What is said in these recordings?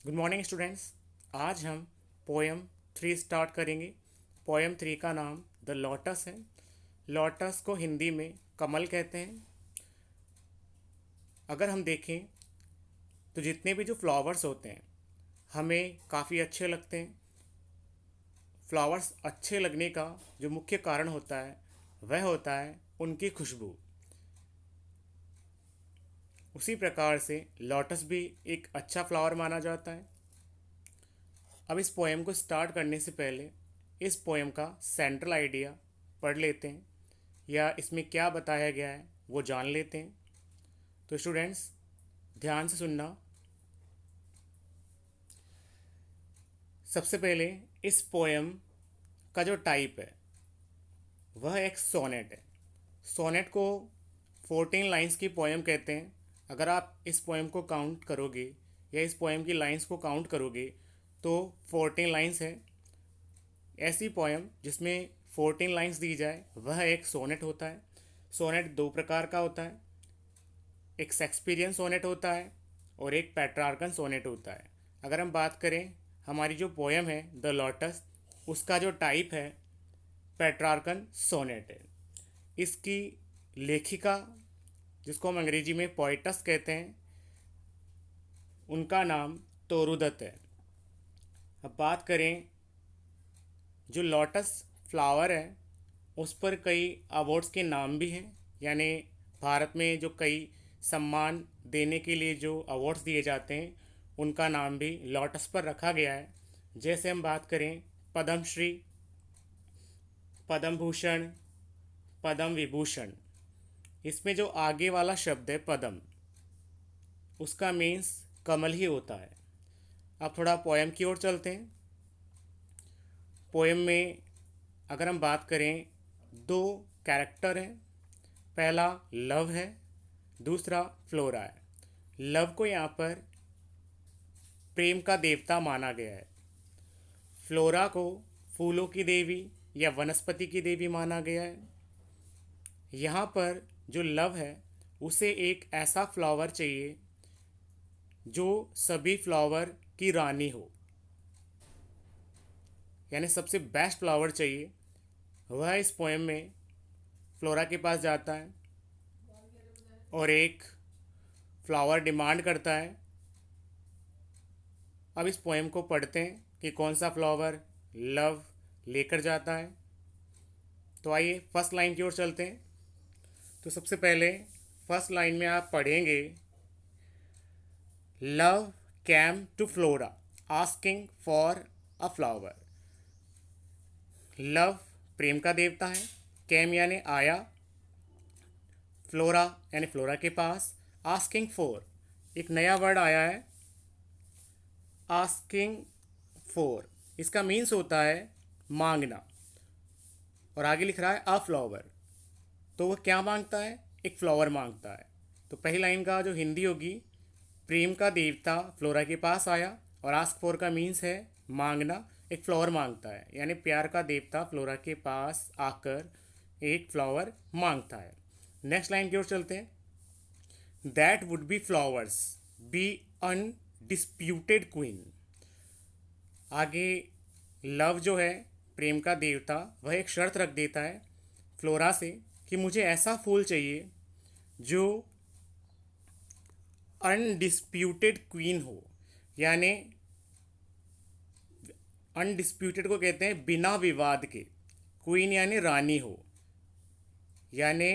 Good morning students. आज हम poem 3 start करेंगे। पोएम 3 का नाम द लोटस है। लोटस को हिंदी में कमल कहते हैं। अगर हम देखें तो जितने भी जो फ्लावर्स होते हैं हमें काफ़ी अच्छे लगते हैं। फ्लावर्स अच्छे लगने का जो मुख्य कारण होता है वह होता है उनकी खुशबू। उसी प्रकार से लोटस भी एक अच्छा फ्लावर माना जाता है। अब इस पोएम को स्टार्ट करने से पहले इस पोएम का सेंट्रल आइडिया पढ़ लेते हैं या इसमें क्या बताया गया है वो जान लेते हैं। तो स्टूडेंट्स ध्यान से सुनना। सबसे पहले इस पोएम का जो टाइप है वह एक सोनेट है। सोनेट को 14 लाइंस की पोएम कहते हैं। अगर आप इस पोएम को काउंट करोगे या इस पोएम की लाइंस को काउंट करोगे तो 14 लाइंस है। ऐसी पोएम जिसमें 14 लाइंस दी जाए वह एक सोनेट होता है। सोनेट दो प्रकार का होता है, एक शेक्सपियरियन सोनेट होता है और एक पेट्रार्कन सोनेट होता है। अगर हम बात करें हमारी जो पोएम है द लोटस, उसका जो टाइप है पेट्रार्कन सोनेट है। इसकी लेखिका जिसको हम अंग्रेजी में पोइटस कहते हैं उनका नाम तोरुदत्त है। अब बात करें जो लोटस फ्लावर है उस पर कई अवार्ड्स के नाम भी हैं, यानी भारत में जो कई सम्मान देने के लिए जो अवार्ड्स दिए जाते हैं उनका नाम भी लोटस पर रखा गया है। जैसे हम बात करें पद्मश्री, पद्म भूषण, पद्म विभूषण। इसमें जो आगे वाला शब्द है पद्म, उसका मीन्स कमल ही होता है। अब थोड़ा पोएम की ओर चलते हैं। पोएम में अगर हम बात करें दो कैरेक्टर हैं। पहला लव है, दूसरा फ्लोरा है। लव को यहाँ पर प्रेम का देवता माना गया है। फ्लोरा को फूलों की देवी या वनस्पति की देवी माना गया है। यहाँ पर जो लव है उसे एक ऐसा फ्लावर चाहिए जो सभी फ्लावर की रानी हो, यानी सबसे बेस्ट फ्लावर चाहिए। वह इस पोएम में फ्लोरा के पास जाता है और एक फ्लावर डिमांड करता है। अब इस पोएम को पढ़ते हैं कि कौन सा फ्लावर लव लेकर जाता है। तो आइए फर्स्ट लाइन की ओर चलते हैं। तो सबसे पहले फर्स्ट लाइन में आप पढ़ेंगे love came to Flora asking for a flower. Love प्रेम का देवता है, कैम यानी आया, फ्लोरा यानी फ्लोरा के पास, आस्किंग फॉर एक नया वर्ड आया है आस्किंग फॉर। इसका मीन्स होता है मांगना और आगे लिख रहा है अ फ्लावर। तो वह क्या मांगता है? एक फ्लावर मांगता है। तो पहली लाइन का जो हिंदी होगी प्रेम का देवता फ्लोरा के पास आया और आस्क फॉर का मीन्स है मांगना, एक फ्लावर मांगता है, यानी प्यार का देवता फ्लोरा के पास आकर एक फ्लावर मांगता है। नेक्स्ट लाइन की ओर चलते हैं। That would be flowers be undisputed queen. आगे लव जो है प्रेम का देवता वह एक शर्त रख देता है फ्लोरा से कि मुझे ऐसा फूल चाहिए जो अनडिस्प्यूटेड क्वीन हो, यानी अनडिस्प्यूटेड को कहते हैं बिना विवाद के, क्वीन यानी रानी हो, यानी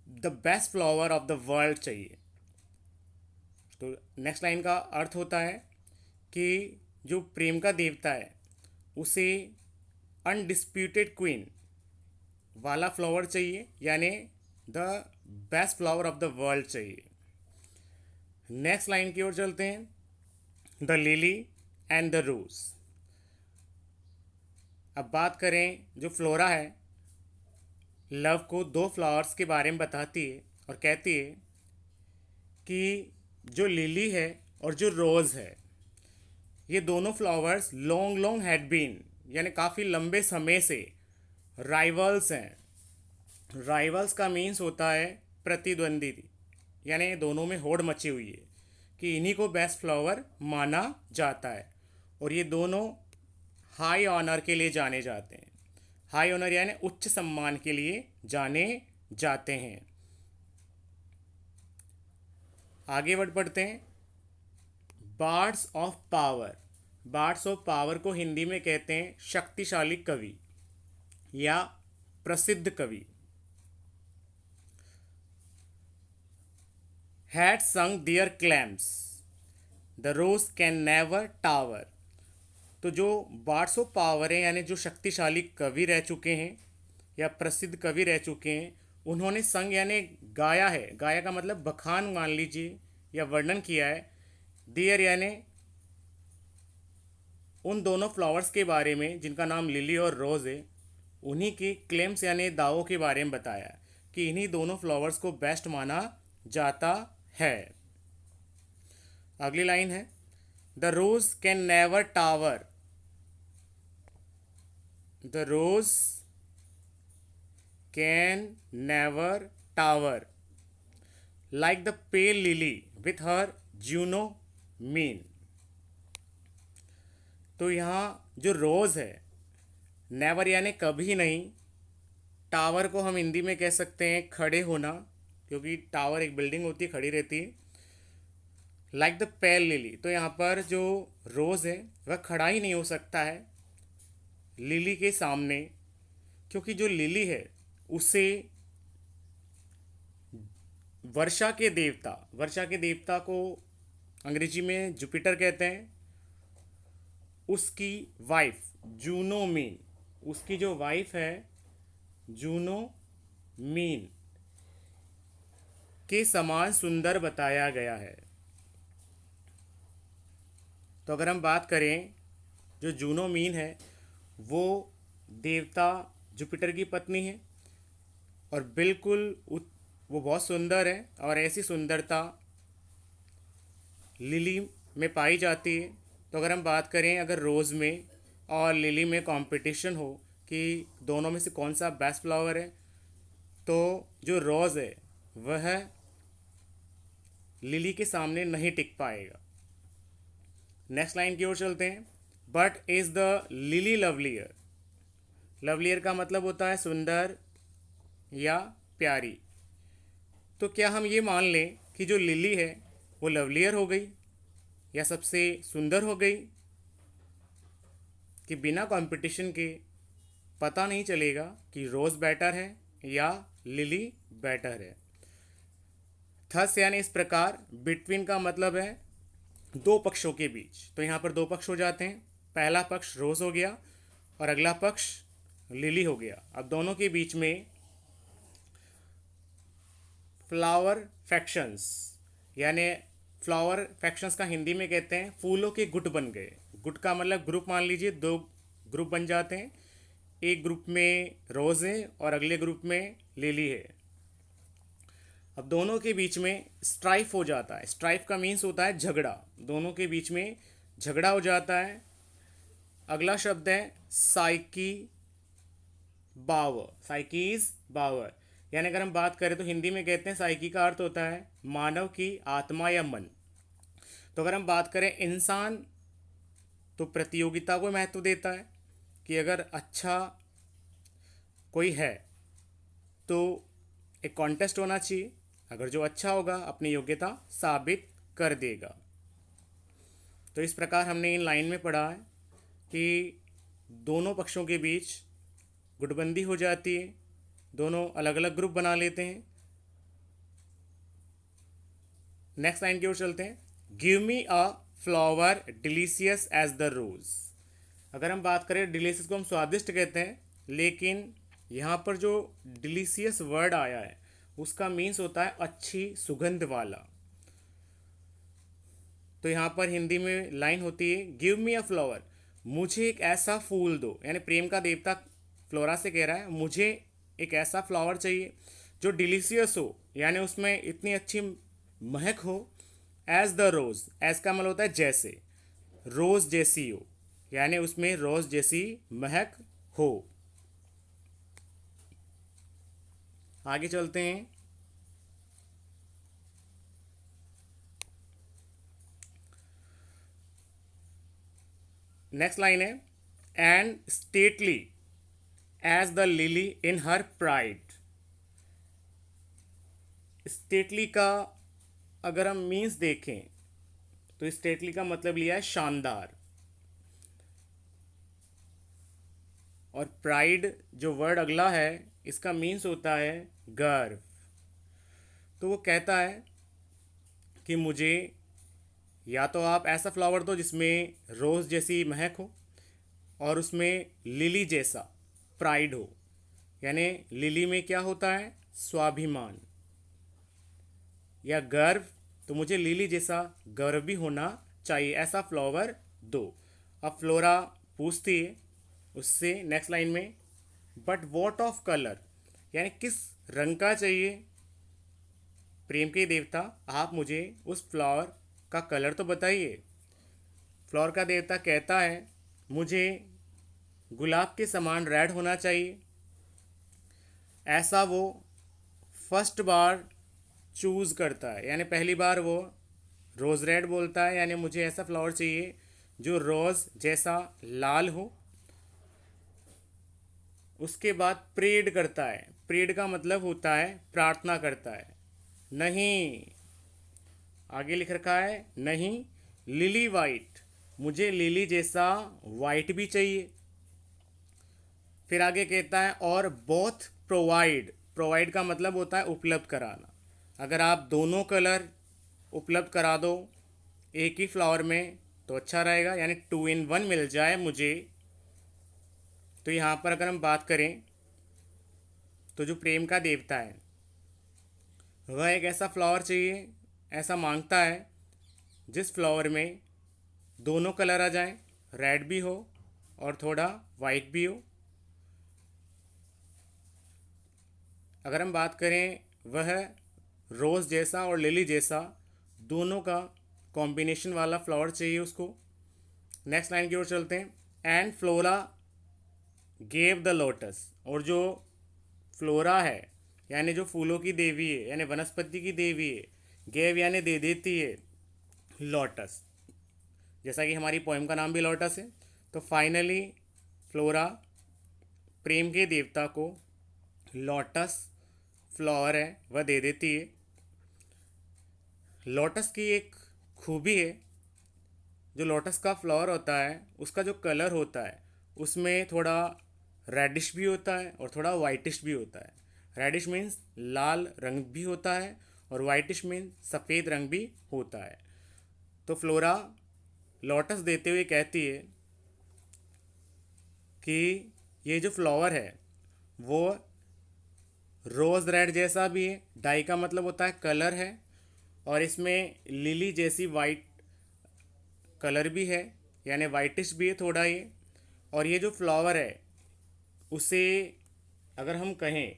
the best flower of the world चाहिए। तो नेक्स्ट लाइन का अर्थ होता है कि जो प्रेम का देवता है उसे अनडिस्प्यूटेड क्वीन वाला फ्लावर चाहिए, यानी the best flower of the world चाहिए। नेक्स्ट लाइन की ओर चलते हैं। द लिली एंड द रोज। अब बात करें जो फ्लोरा है लव को दो फ्लावर्स के बारे में बताती है और कहती है कि जो लिली है और जो रोज़ है ये दोनों flowers long long had been, यानी काफ़ी लंबे समय से राइवल्स हैं। राइवल्स का मीन्स होता है प्रतिद्वंदी, यानी दोनों में होड़ मची हुई है कि इन्हीं को बेस्ट फ्लावर माना जाता है। और ये दोनों हाई ऑनर के लिए जाने जाते हैं। हाई ऑनर यानी उच्च सम्मान के लिए जाने जाते हैं। आगे बढ़ पढ़ते हैं। Birds of power. Birds of power को हिंदी में कहते हैं शक्तिशाली कवि या प्रसिद्ध कवि। Had sung their claims the rose can never tower. तो जो बार्ड्स ऑफ पावर है यानी जो शक्तिशाली कवि रह चुके हैं या प्रसिद्ध कवि रह चुके हैं, उन्होंने संग यानी गाया है। गाया का मतलब बखान मान लीजिए या वर्णन किया है। दियर यानी उन दोनों फ्लावर्स के बारे में जिनका नाम लिली और रोज़ है, उन्हीं के क्लेम्स यानी दावों के बारे में बताया कि इन्हीं दोनों फ्लावर्स को बेस्ट माना जाता है। अगली लाइन है the rose can never tower. The rose can never tower like the pale lily with her Juno mien. तो यहाँ जो रोज़ है, नेवर यानी कभी नहीं, टावर को हम हिंदी में कह सकते हैं खड़े होना, क्योंकि टावर एक बिल्डिंग होती है, खड़ी रहती है। लाइक द पेल लिली, तो यहाँ पर जो रोज़ है वह खड़ा ही नहीं हो सकता है लिली के सामने, क्योंकि जो लिली है उसे वर्षा के देवता को अंग्रेजी में जुपिटर कहते हैं, उसकी वाइफ जूनो मीन, उसकी जो वाइफ है जूनो मीन के समान सुंदर बताया गया है। तो अगर हम बात करें, जो जूनो मीन है वो देवता जुपिटर की पत्नी है और बिल्कुल वो बहुत सुंदर है, और ऐसी सुंदरता लिली में पाई जाती है। तो अगर हम बात करें अगर रोज़ में और लिली में कंपटीशन हो कि दोनों में से कौन सा बेस्ट फ्लावर है, तो जो रोज़ है वह लिली के सामने नहीं टिक पाएगा। नेक्स्ट लाइन की ओर चलते हैं। But is the lily lovelier. Lovelier का मतलब होता है सुंदर या प्यारी। तो क्या हम ये मान लें कि जो लिली है वो लवलियर हो गई या सबसे सुंदर हो गई, कि बिना कंपटीशन के पता नहीं चलेगा कि रोज़ बेटर है या लिली बेटर है। थस यानी इस प्रकार, बिटवीन का मतलब है दो पक्षों के बीच। तो यहाँ पर दो पक्ष हो जाते हैं, पहला पक्ष रोज़ हो गया और अगला पक्ष लिली हो गया। अब दोनों के बीच में फ्लावर फैक्शंस, यानी फ्लावर फैक्शंस का हिंदी में कहते हैं फूलों के गुट बन गए। गुट का मतलब ग्रुप, मान लीजिए दो ग्रुप बन जाते हैं, एक ग्रुप में रोज़ है और अगले ग्रुप में लिली है। अब दोनों के बीच में स्ट्राइफ हो जाता है। स्ट्राइफ का मीन्स होता है झगड़ा, दोनों के बीच में झगड़ा हो जाता है। अगला शब्द है साइकी बावर। साइकीज बावर यानी अगर हम बात करें तो हिंदी में कहते हैं साइकी का अर्थ होता है मानव की आत्मा या मन। तो अगर हम बात करें इंसान, तो प्रतियोगिता को महत्व देता है कि अगर अच्छा कोई है तो एक कॉन्टेस्ट होना चाहिए, अगर जो अच्छा होगा अपनी योग्यता साबित कर देगा। तो इस प्रकार हमने इन लाइन में पढ़ा है कि दोनों पक्षों के बीच गुटबंदी हो जाती है, दोनों अलग अलग ग्रुप बना लेते हैं। नेक्स्ट लाइन की ओर चलते हैं। Give me a flower delicious as the rose. अगर हम बात करें, डिलीशियस को हम स्वादिष्ट कहते हैं, लेकिन यहाँ पर जो डिलीशियस वर्ड आया है उसका मीन्स होता है अच्छी सुगंध वाला। तो यहाँ पर हिंदी में लाइन होती है गिव मी अ फ्लावर, मुझे एक ऐसा फूल दो, यानी प्रेम का देवता फ्लोरा से कह रहा है मुझे एक ऐसा फ्लावर चाहिए जो डिलीशियस हो, यानी उसमें इतनी अच्छी महक हो। एज द रोज़, एज का मतलब होता है जैसे, रोज़ जैसी हो, यानी उसमें रोज़ जैसी महक हो। आगे चलते हैं। नेक्स्ट लाइन है, and stately as the lily in her pride. Stately का अगर हम मीन्स देखें तो स्टेटली का मतलब लिया है शानदार, और प्राइड जो वर्ड अगला है इसका मीन्स होता है गर्व। तो वो कहता है कि मुझे या तो आप ऐसा फ्लावर दो जिसमें रोज़ जैसी महक हो और उसमें लिली जैसा प्राइड हो, यानी लिली में क्या होता है, स्वाभिमान या गर्व, तो मुझे लिली जैसा गर्व भी होना चाहिए, ऐसा फ्लावर दो। अब फ्लोरा पूछती है उससे नेक्स्ट लाइन में, बट वॉट ऑफ कलर, यानी किस रंग का चाहिए प्रेम के देवता, आप मुझे उस फ्लावर का कलर तो बताइए। फ्लावर का देवता कहता है मुझे गुलाब के समान रेड होना चाहिए। ऐसा वो फर्स्ट बार चूज़ करता है, यानी पहली बार वो रोज़ रेड बोलता है, यानी मुझे ऐसा फ्लावर चाहिए जो रोज़ जैसा लाल हो। उसके बाद प्रेड करता है, प्रेड का मतलब होता है प्रार्थना करता है। नहीं, आगे लिख रखा है नहीं, लिली वाइट, मुझे लिली जैसा वाइट भी चाहिए। फिर आगे कहता है और बोथ प्रोवाइड, प्रोवाइड का मतलब होता है उपलब्ध कराना। अगर आप दोनों कलर उपलब्ध करा दो एक ही फ्लावर में तो अच्छा रहेगा, यानी 2 in 1 मिल जाए मुझे। तो यहाँ पर अगर हम बात करें तो जो प्रेम का देवता है वह एक ऐसा फ्लावर चाहिए, ऐसा मांगता है जिस फ्लावर में दोनों कलर आ जाएं, रेड भी हो और थोड़ा वाइट भी हो। अगर हम बात करें वह रोज़ जैसा और लिली जैसा दोनों का कॉम्बिनेशन वाला फ्लावर चाहिए उसको। नेक्स्ट लाइन की ओर चलते हैं, and flora gave the lotus, और जो फ्लोरा है यानी जो फूलों की देवी है यानी वनस्पति की देवी है, गेव यानी दे देती है लोटस, जैसा कि हमारी पोएम का नाम भी लोटस है। तो फाइनली फ्लोरा प्रेम के देवता को लोटस फ्लावर है वह दे देती है। लोटस की एक खूबी है, जो लोटस का फ्लावर होता है उसका जो कलर होता है उसमें थोड़ा रेडिश भी होता है और थोड़ा वाइटिश भी होता है। रेडिश मीन्स लाल रंग भी होता है और वाइटिश मीन्स सफ़ेद रंग भी होता है। तो फ्लोरा लोटस देते हुए कहती है कि ये जो फ्लावर है वो रोज़ रेड जैसा भी है, डाई का मतलब होता है कलर है, और इसमें लिली जैसी वाइट कलर भी है यानी वाइटिश भी है थोड़ा ये। और ये जो फ्लावर है उसे अगर हम कहें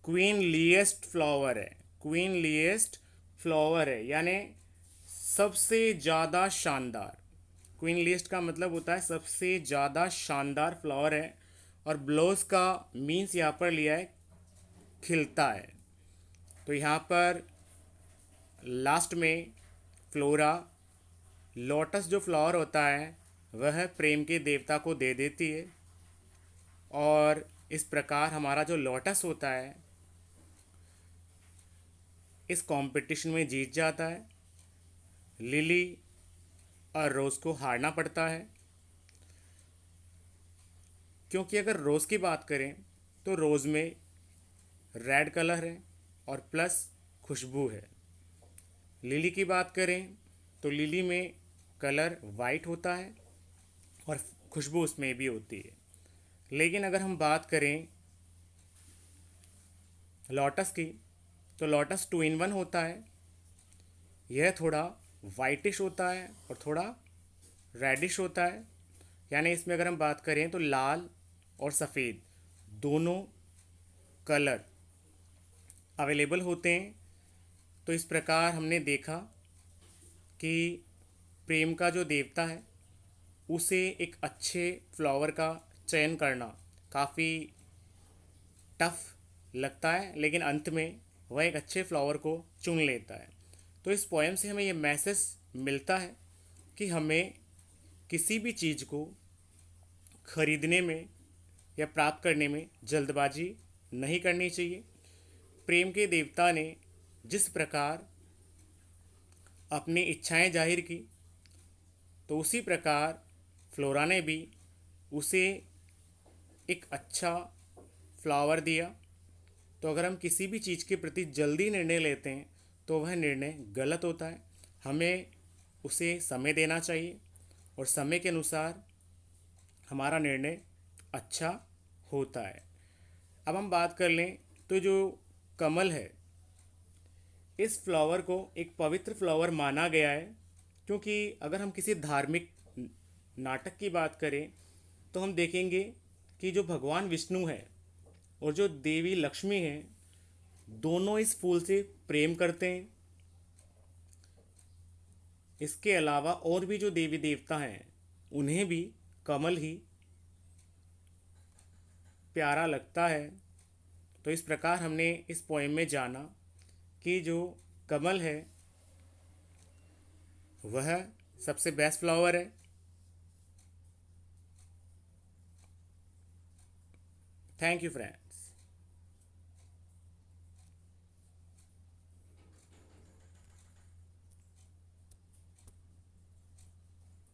क्वीन लिएस्ट फ्लावर है, क्वीन लिएस्ट फ्लावर है यानी सबसे ज़्यादा शानदार। क्वीन लिस्ट का मतलब होता है सबसे ज़्यादा शानदार फ्लावर है, और ब्लोज का मीन्स यहाँ पर लिया है खिलता है। तो यहाँ पर लास्ट में फ्लोरा लोटस जो फ्लावर होता है वह प्रेम के देवता को दे देती है, और इस प्रकार हमारा जो लोटस होता है इस कंपटीशन में जीत जाता है। लिली और रोज़ को हारना पड़ता है, क्योंकि अगर रोज़ की बात करें तो रोज़ में रेड कलर है और प्लस खुशबू है। लिली की बात करें तो लिली में कलर वाइट होता है और खुशबू उसमें भी होती है। लेकिन अगर हम बात करें लोटस की तो लोटस 2 in 1 होता है, यह थोड़ा वाइटिश होता है और थोड़ा रेडिश होता है, यानी इसमें अगर हम बात करें तो लाल और सफ़ेद दोनों कलर अवेलेबल होते हैं। तो इस प्रकार हमने देखा कि प्रेम का जो देवता है उसे एक अच्छे फ्लावर का चयन करना काफ़ी टफ लगता है, लेकिन अंत में वह एक अच्छे फ्लावर को चुन लेता है। तो इस पोएम से हमें ये मैसेज मिलता है कि हमें किसी भी चीज़ को खरीदने में या प्राप्त करने में जल्दबाजी नहीं करनी चाहिए। प्रेम के देवता ने जिस प्रकार अपनी इच्छाएं जाहिर की, तो उसी प्रकार फ्लोरा ने भी उसे एक अच्छा फ्लावर दिया। तो अगर हम किसी भी चीज़ के प्रति जल्दी निर्णय लेते हैं तो वह निर्णय गलत होता है। हमें उसे समय देना चाहिए और समय के अनुसार हमारा निर्णय अच्छा होता है। अब हम बात कर लें तो जो कमल है, इस फ्लावर को एक पवित्र फ्लावर माना गया है, क्योंकि अगर हम किसी धार्मिक नाटक की बात करें तो हम देखेंगे कि जो भगवान विष्णु है और जो देवी लक्ष्मी है, दोनों इस फूल से प्रेम करते हैं। इसके अलावा और भी जो देवी देवता हैं, उन्हें भी कमल ही प्यारा लगता है। तो इस प्रकार हमने इस पोएम में जाना कि जो कमल है वह सबसे बेस्ट फ्लावर है। Thank you friend.